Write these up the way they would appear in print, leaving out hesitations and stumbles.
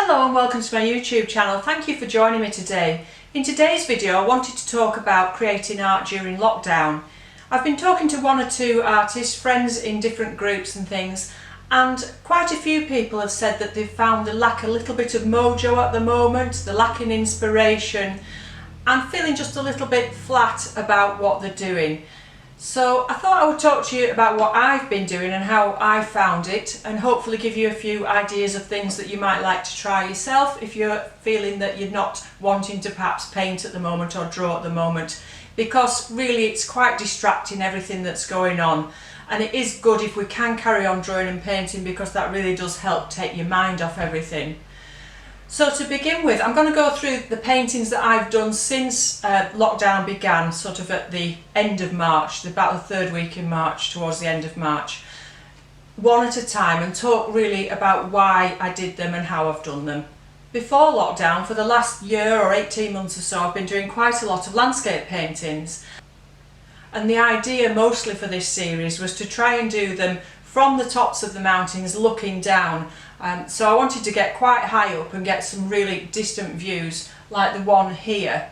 Hello and welcome to my YouTube channel. Thank you for joining me today. In today's video I wanted to talk about creating art during lockdown. I've been talking to one or two artists, friends in different groups and things, and quite a few people have said that they've found they lack a little bit of mojo at the moment, they're lacking inspiration and feeling just a little bit flat about what they're doing. So I thought I would talk to you about what I've been doing and how I found it, and hopefully give you a few ideas of things that you might like to try yourself if you're feeling that you're not wanting to perhaps paint at the moment or draw at the moment, because really it's quite distracting, everything that's going on, and it is good if we can carry on drawing and painting, because that really does help take your mind off everything. So to begin with, I'm going to go through the paintings that I've done since lockdown began, sort of at the end of March, about the third week in March, towards the end of March, one at a time, and talk really about why I did them and how I've done them. Before lockdown, for the last year or 18 months or so, I've been doing quite a lot of landscape paintings. And the idea mostly for this series was to try and do them from the tops of the mountains looking down. So I wanted to get quite high up and get some really distant views like the one here.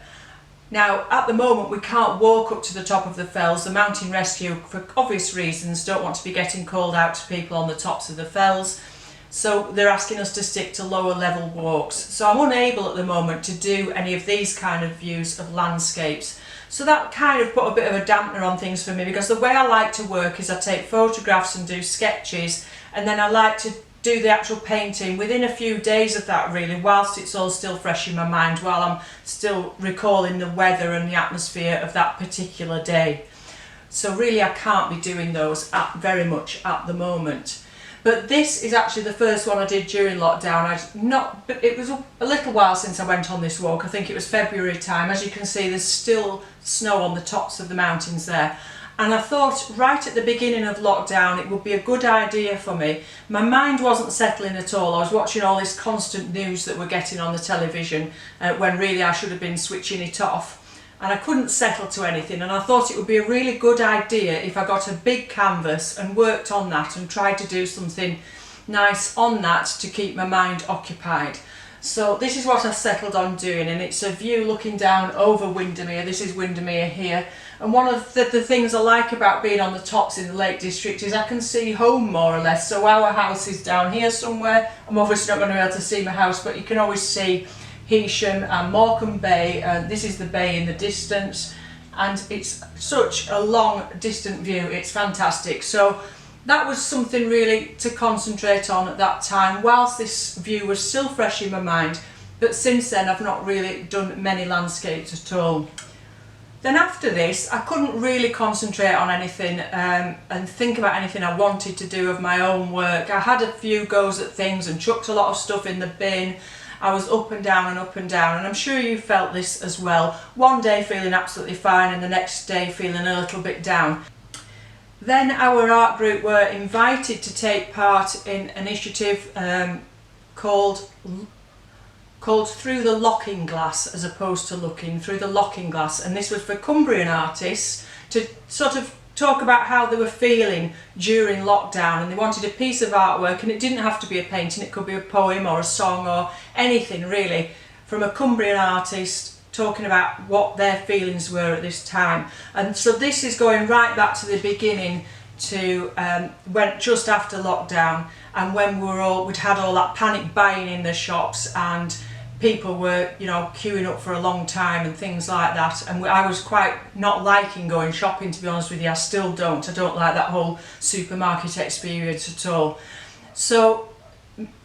Now at the moment we can't walk up to the top of the fells. The mountain rescue, for obvious reasons, don't want to be getting called out to people on the tops of the fells, so they're asking us to stick to lower level walks. So I'm unable at the moment to do any of these kind of views of landscapes. So that kind of put a bit of a dampener on things for me, because the way I like to work is I take photographs and do sketches, and then I like to do the actual painting within a few days of that, really, whilst it's all still fresh in my mind, while I'm still recalling the weather and the atmosphere of that particular day. So really I can't be doing those very much at the moment. But this is actually the first one I did during lockdown. It was a little while since I went on this walk. I think it was February time. As you can see, there's still snow on the tops of the mountains there. And I thought right at the beginning of lockdown it would be a good idea for me. My mind wasn't settling at all. I was watching all this constant news that we're getting on the television when really I should have been switching it off. And I couldn't settle to anything, and I thought it would be a really good idea if I got a big canvas and worked on that and tried to do something nice on that to keep my mind occupied. So this is what I settled on doing, and it's a view looking down over Windermere. This is Windermere here, and one of the things I like about being on the tops in the Lake District is I can see home more or less. So our house is down here somewhere. I'm obviously not going to be able to see my house, but you can always see Heysham and Morecambe Bay. This is the bay in the distance, and it's such a long distant view, it's fantastic. So that was something really to concentrate on at that time, whilst this view was still fresh in my mind. But since then I've not really done many landscapes at all. Then after this I couldn't really concentrate on anything and think about anything I wanted to do of my own work. I had a few goes at things and chucked a lot of stuff in the bin. I was up and down and up and down, and I'm sure you felt this as well. One day feeling absolutely fine and the next day feeling a little bit down. Then our art group were invited to take part in an initiative called Through the Looking Glass, as opposed to Looking, Through the Looking Glass, and this was for Cumbrian artists to sort of talk about how they were feeling during lockdown, and they wanted a piece of artwork, and it didn't have to be a painting, it could be a poem or a song or anything really, from a Cumbrian artist talking about what their feelings were at this time. And so this is going right back to the beginning, to when just after lockdown, and when we'd had all that panic buying in the shops and people were, you know, queuing up for a long time and things like that. And I was quite not liking going shopping, to be honest with you. I still don't. I don't like that whole supermarket experience at all. So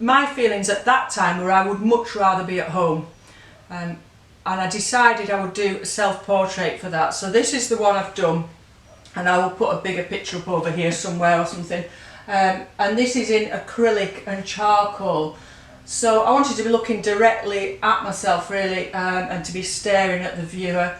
my feelings at that time were I would much rather be at home. And I decided I would do a self-portrait for that. So this is the one I've done, and I will put a bigger picture up over here somewhere or something. And this is in acrylic and charcoal. So I wanted to be looking directly at myself really, and to be staring at the viewer.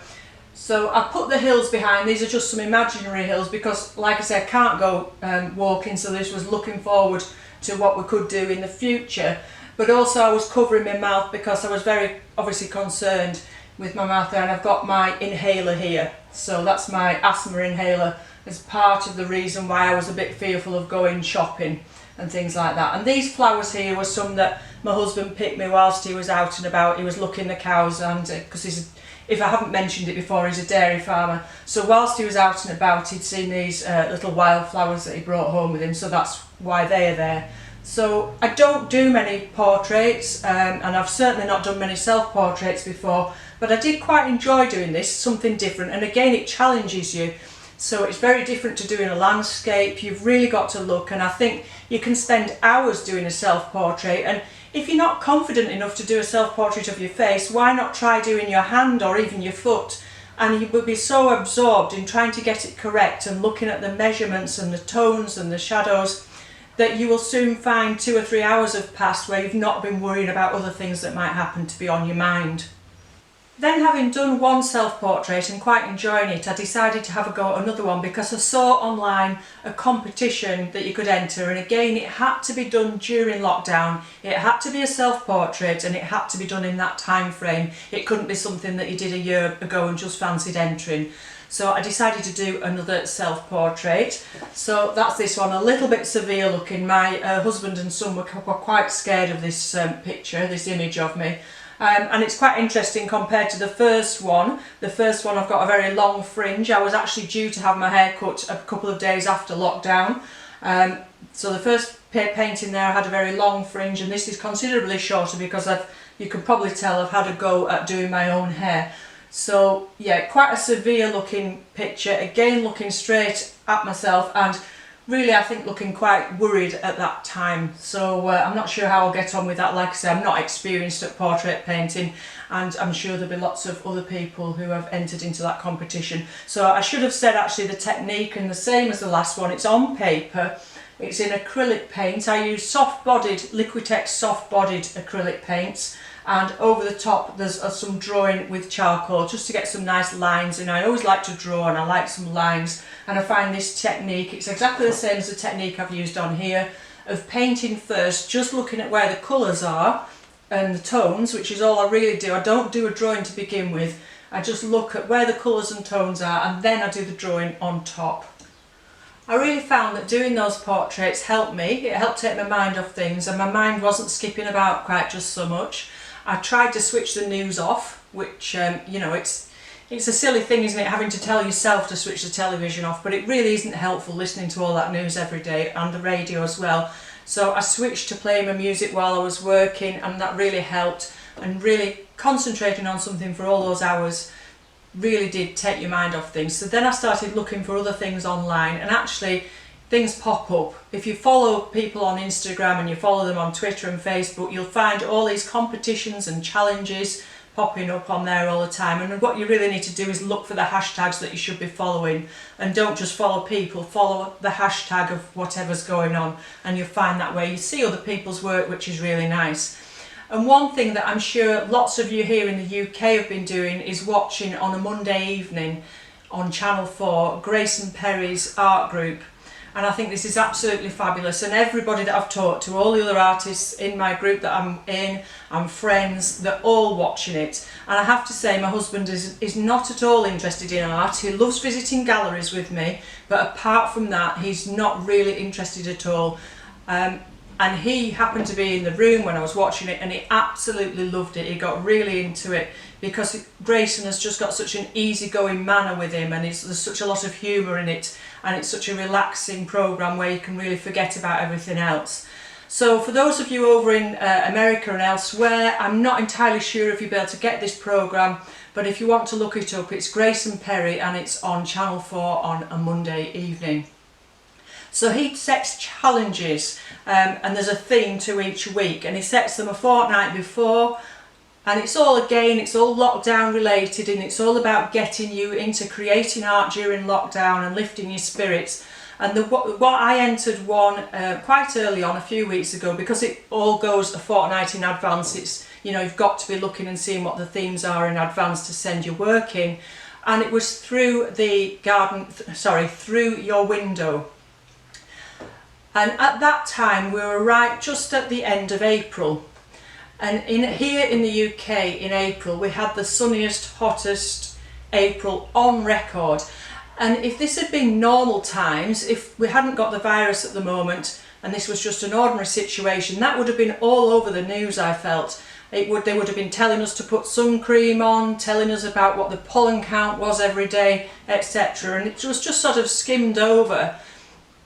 So I put the hills behind. These are just some imaginary hills because, like I said, I can't go walking, so this was looking forward to what we could do in the future. But also I was covering my mouth because I was very obviously concerned with my mouth there, and I've got my inhaler here. So that's my asthma inhaler as part of the reason why I was a bit fearful of going shopping and things like that. And these flowers here were some that my husband picked me whilst he was out and about. He was looking the cows, and because if I haven't mentioned it before, he's a dairy farmer. So whilst he was out and about, he'd seen these little wildflowers that he brought home with him, so that's why they are there. So I don't do many portraits, and I've certainly not done many self-portraits before, but I did quite enjoy doing this, something different, and again it challenges you. So it's very different to doing a landscape. You've really got to look, and I think you can spend hours doing a self-portrait, and if you're not confident enough to do a self-portrait of your face, why not try doing your hand or even your foot? And you will be so absorbed in trying to get it correct and looking at the measurements and the tones and the shadows that you will soon find 2 or 3 hours have passed where you've not been worrying about other things that might happen to be on your mind. Then, having done one self-portrait and quite enjoying it, I decided to have a go at another one because I saw online a competition that you could enter, and again it had to be done during lockdown. It had to be a self-portrait and it had to be done in that time frame. It couldn't be something that you did a year ago and just fancied entering. So I decided to do another self-portrait. So that's this one, a little bit severe looking. My husband and son were quite scared of this picture, this image of me. And it's quite interesting compared to the first one. The first one I've got a very long fringe. I was actually due to have my hair cut a couple of days after lockdown. So the first painting there I had a very long fringe, and this is considerably shorter because you can probably tell I've had a go at doing my own hair. So yeah, quite a severe looking picture, again looking straight at myself, and really I think looking quite worried at that time. So I'm not sure how I'll get on with that. Like I say, I'm not experienced at portrait painting, and I'm sure there'll be lots of other people who have entered into that competition. So I should have said actually the technique, and the same as the last one, it's on paper, it's in acrylic paint. I use soft-bodied, Liquitex soft-bodied acrylic paints, and over the top there's some drawing with charcoal just to get some nice lines in. I always like to draw and I like some lines, and I find this technique, it's exactly the same as the technique I've used on here, of painting first, just looking at where the colours are and the tones, which is all I really do. I don't do a drawing to begin with, I just look at where the colours and tones are and then I do the drawing on top. I really found that doing those portraits helped me. It helped take my mind off things, and my mind wasn't skipping about quite just so much. I tried to switch the news off, which, you know, it's a silly thing, isn't it, having to tell yourself to switch the television off, but it really isn't helpful listening to all that news every day, and the radio as well. So I switched to playing my music while I was working, and that really helped, and really concentrating on something for all those hours really did take your mind off things. So then I started looking for other things online, and actually things pop up. If you follow people on Instagram and you follow them on Twitter and Facebook, you'll find all these competitions and challenges popping up on there all the time, and what you really need to do is look for the hashtags that you should be following, and don't just follow people, follow the hashtag of whatever's going on, and you'll find that way you see other people's work, which is really nice. And one thing that I'm sure lots of you here in the UK have been doing is watching on a Monday evening on Channel 4 Grayson Perry's art group. And I think this is absolutely fabulous, and everybody that I've talked to, all the other artists in my group that I'm in, I'm friends, they're all watching it. And I have to say, my husband is not at all interested in art. He loves visiting galleries with me, but apart from that he's not really interested at all. And he happened to be in the room when I was watching it, and he absolutely loved it. He got really into it because Grayson has just got such an easygoing manner with him, and there's such a lot of humour in it, and it's such a relaxing programme where you can really forget about everything else. So for those of you over in America and elsewhere, I'm not entirely sure if you'll be able to get this programme, but if you want to look it up, it's Grayson Perry and it's on Channel 4 on a Monday evening. So he sets challenges, and there's a theme to each week, and he sets them a fortnight before, and it's all lockdown related, and it's all about getting you into creating art during lockdown and lifting your spirits. And what I entered one quite early on, a few weeks ago, because it all goes a fortnight in advance. It's, you know, you've got to be looking and seeing what the themes are in advance to send your work in, and it was through your window. And at that time we were right just at the end of April, and here in the UK in April we had the sunniest, hottest April on record. And if this had been normal times, if we hadn't got the virus at the moment and this was just an ordinary situation, that would have been all over the news, I felt. They would have been telling us to put sun cream on, telling us about what the pollen count was every day, etc. And it was just sort of skimmed over.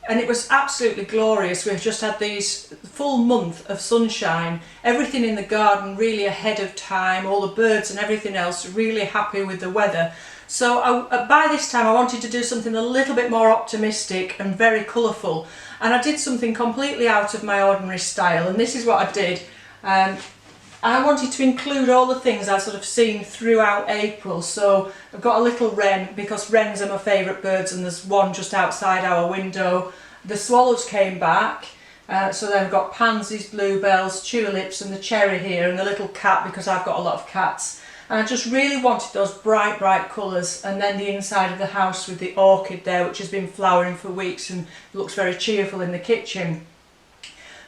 And it was absolutely glorious. We've just had these full month of sunshine, everything in the garden really ahead of time, all the birds and everything else really happy with the weather. So by this time I wanted to do something a little bit more optimistic and very colourful, and I did something completely out of my ordinary style, and this is what I did. I wanted to include all the things I've sort of seen throughout April. So I've got a little wren, because wrens are my favourite birds, and there's one just outside our window. The swallows came back, so then I've got pansies, bluebells, tulips and the cherry here, and the little cat, because I've got a lot of cats. And I just really wanted those bright colours, and then the inside of the house with the orchid there, which has been flowering for weeks and looks very cheerful in the kitchen.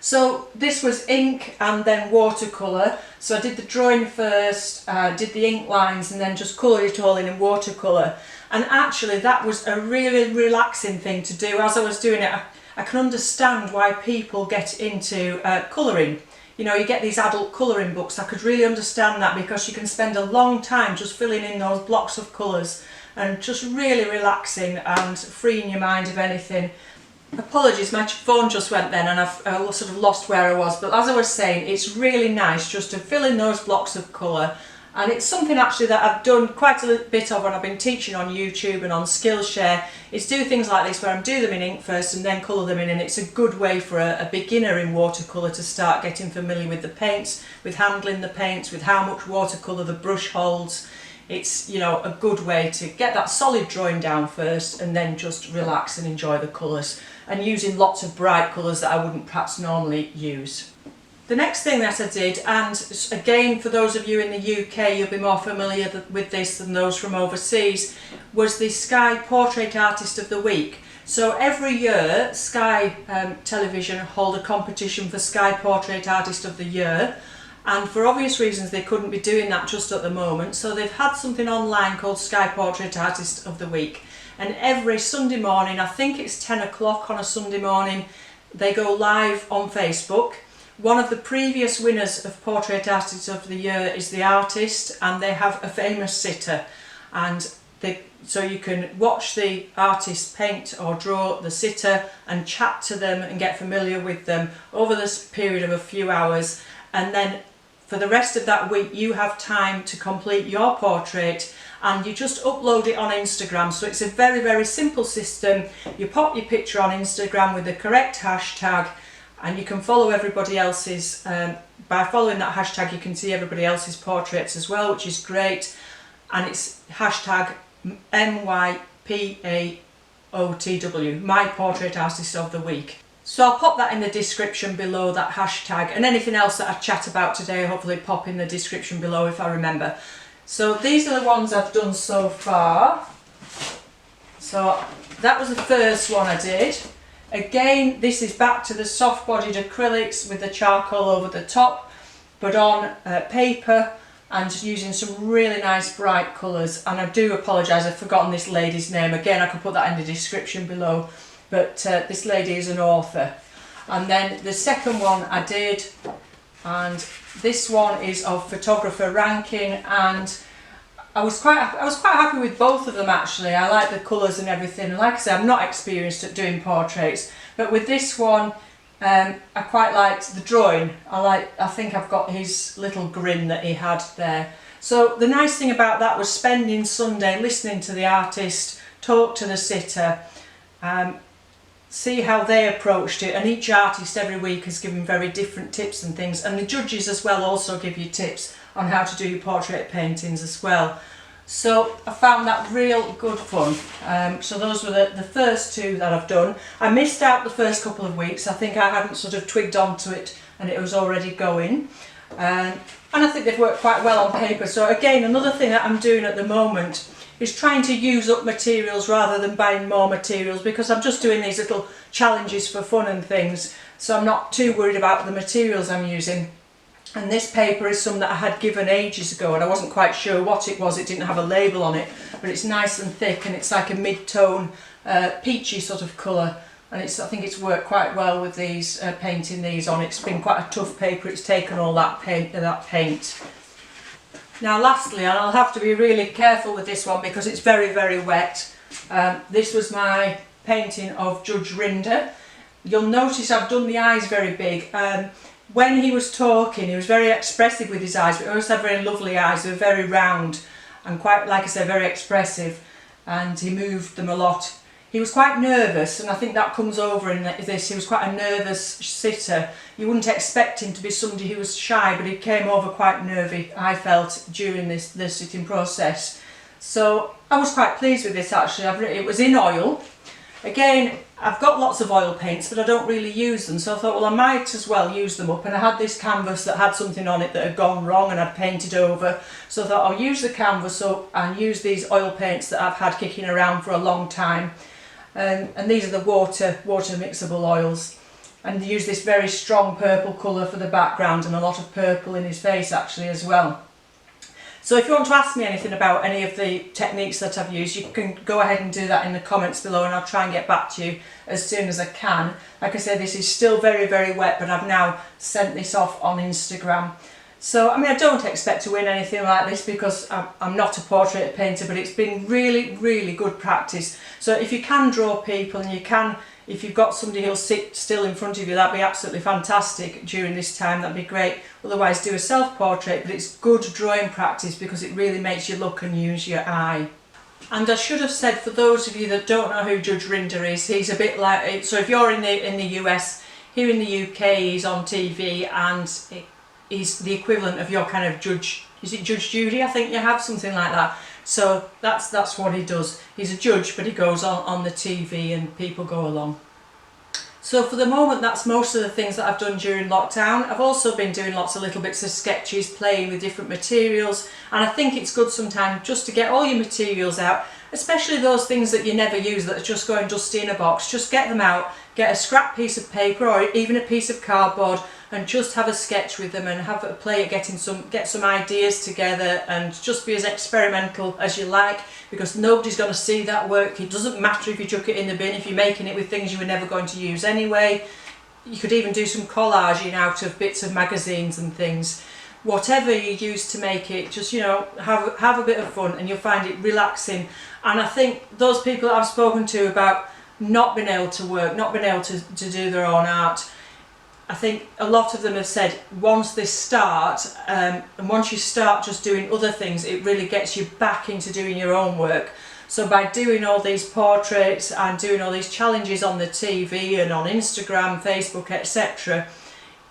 So this was ink and then watercolour. So I did the drawing first, did the ink lines, and then just coloured it all in watercolour. And actually that was a really relaxing thing to do. As I was doing it, I can understand why people get into colouring. You know, you get these adult colouring books. I could really understand that, because you can spend a long time just filling in those blocks of colours and just really relaxing and freeing your mind of anything. Apologies, my phone just went then and I've sort of lost where I was, but as I was saying, it's really nice just to fill in those blocks of colour, and it's something actually that I've done quite a bit of when I've been teaching on YouTube and on Skillshare, is do things like this where I do them in ink first and then colour them in, and it's a good way for a beginner in watercolour to start getting familiar with the paints, with handling the paints, with how much watercolour the brush holds. It's, you know, a good way to get that solid drawing down first and then just relax and enjoy the colours, and using lots of bright colours that I wouldn't perhaps normally use. The next thing that I did, and again for those of you in the UK you'll be more familiar with this than those from overseas, was the Sky Portrait Artist of the Week. So every year Sky Television hold a competition for Sky Portrait Artist of the Year, and for obvious reasons they couldn't be doing that just at the moment, so they've had something online called Sky Portrait Artist of the Week. And every Sunday morning, I think it's 10 o'clock on a Sunday morning, they go live on Facebook. One of the previous winners of Portrait Artist of the Year is the artist, and they have a famous sitter, and so you can watch the artist paint or draw the sitter and chat to them and get familiar with them over this period of a few hours, and then for the rest of that week you have time to complete your portrait, and you just upload it on Instagram. So it's a very simple system. You pop your picture on Instagram with the correct hashtag, and you can follow everybody else's, by following that hashtag you can see everybody else's portraits as well, which is great. And it's hashtag mypaotw, My Portrait Artist of the Week. So I'll pop that in the description below, that hashtag, and anything else that I chat about today hopefully pop in the description below if I remember. So these are the ones I've done so far. So that was the first one I did. Again, this is back to the soft bodied acrylics with the charcoal over the top, but on paper, and just using some really nice bright colours. And I do apologise, I've forgotten this lady's name. Again, I can put that in the description below, but this lady is an author. And then the second one I did, and this one is of photographer ranking, and I was quite happy with both of them actually. I like the colours and everything, and like I said, I'm not experienced at doing portraits, but with this one I quite liked the drawing. I think I've got his little grin that he had there. So the nice thing about that was spending Sunday listening to the artist, talk to the sitter, see how they approached it, and each artist every week has given very different tips and things, and the judges as well also give you tips on how to do your portrait paintings as well. So I found that real good fun. So those were the first two that I've done. I missed out the first couple of weeks. I think I hadn't sort of twigged onto it and it was already going. And I think they've worked quite well on paper. So again, another thing that I'm doing at the moment is trying to use up materials rather than buying more materials, because I'm just doing these little challenges for fun and things. So I'm not too worried about the materials I'm using. And this paper is some that I had given ages ago and I wasn't quite sure what it was. It didn't have a label on it, but it's nice and thick and it's like a mid-tone peachy sort of colour, and I think it's worked quite well with these, painting these on. It's been quite a tough paper, it's taken all that paint. Now lastly, and I'll have to be really careful with this one because it's very, very wet, this was my painting of Judge Rinder. You'll notice I've done the eyes very big. When he was talking, he was very expressive with his eyes, but he also had very lovely eyes. They were very round and quite, like I said, very expressive, and he moved them a lot. He was quite nervous, and I think that comes over in this. He was quite a nervous sitter. You wouldn't expect him to be somebody who was shy, but he came over quite nervy, I felt, during this sitting process. So I was quite pleased with this actually. It was in oil. Again, I've got lots of oil paints, but I don't really use them, so I thought, well, I might as well use them up. And I had this canvas that had something on it that had gone wrong and I'd painted over, so I thought I'll use the canvas up and use these oil paints that I've had kicking around for a long time. And these are the water mixable oils, and use this very strong purple colour for the background, and a lot of purple in his face actually as well. So if you want to ask me anything about any of the techniques that I've used, you can go ahead and do that in the comments below, and I'll try and get back to you as soon as I can. Like I said, this is still very, very wet, but I've now sent this off on Instagram. So, I mean, I don't expect to win anything like this because I'm not a portrait painter, but it's been really, really good practice. So if you can draw people, and if you've got somebody who'll sit still in front of you, that'd be absolutely fantastic during this time, that'd be great. Otherwise do a self-portrait, but it's good drawing practice because it really makes you look and use your eye. And I should have said, for those of you that don't know who Judge Rinder is, he's a bit like, so if you're in the US, here in the UK he's on TV, and he's the equivalent of your kind of Judge, is it Judge Judy, I think you have, something like that. So that's what he does. He's a judge, but he goes on the TV and people go along. So for the moment, that's most of the things that I've done during lockdown. I've also been doing lots of little bits of sketches, playing with different materials, and I think it's good sometimes just to get all your materials out, especially those things that you never use that are just going dusty in a box. Just get them out, get a scrap piece of paper or even a piece of cardboard, and just have a sketch with them and have a play at get some ideas together, and just be as experimental as you like, because nobody's going to see that work. It doesn't matter if you chuck it in the bin if you're making it with things you were never going to use anyway. You could even do some collaging out of bits of magazines and things. Whatever you use to make it, just, you know, have a bit of fun, and you'll find it relaxing. And I think those people that I've spoken to about not being able to work, not being able to do their own art, I think a lot of them have said once they start, and once you start just doing other things, it really gets you back into doing your own work. So by doing all these portraits and doing all these challenges on the TV and on Instagram, Facebook, etc.,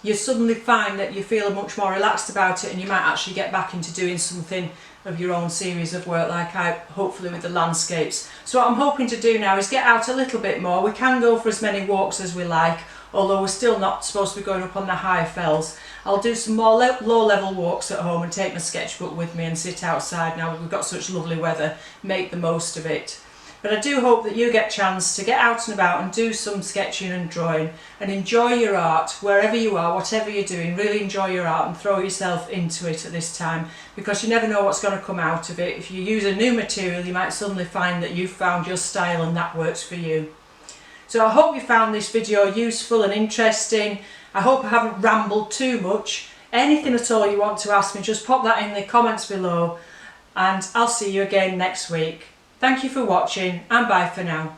you suddenly find that you feel much more relaxed about it, and you might actually get back into doing something of your own series of work, like I hopefully with the landscapes. So what I'm hoping to do now is get out a little bit more. We can go for as many walks as we like, although we're still not supposed to be going up on the high fells. I'll do some more low level walks at home and take my sketchbook with me and sit outside now we've got such lovely weather, make the most of it. But I do hope that you get a chance to get out and about and do some sketching and drawing, and enjoy your art wherever you are, whatever you're doing. Really enjoy your art and throw yourself into it at this time, because you never know what's going to come out of it. If you use a new material, you might suddenly find that you've found your style and that works for you. So I hope you found this video useful and interesting. I hope I haven't rambled too much. Anything at all you want to ask me, just pop that in the comments below, and I'll see you again next week. Thank you for watching, and bye for now.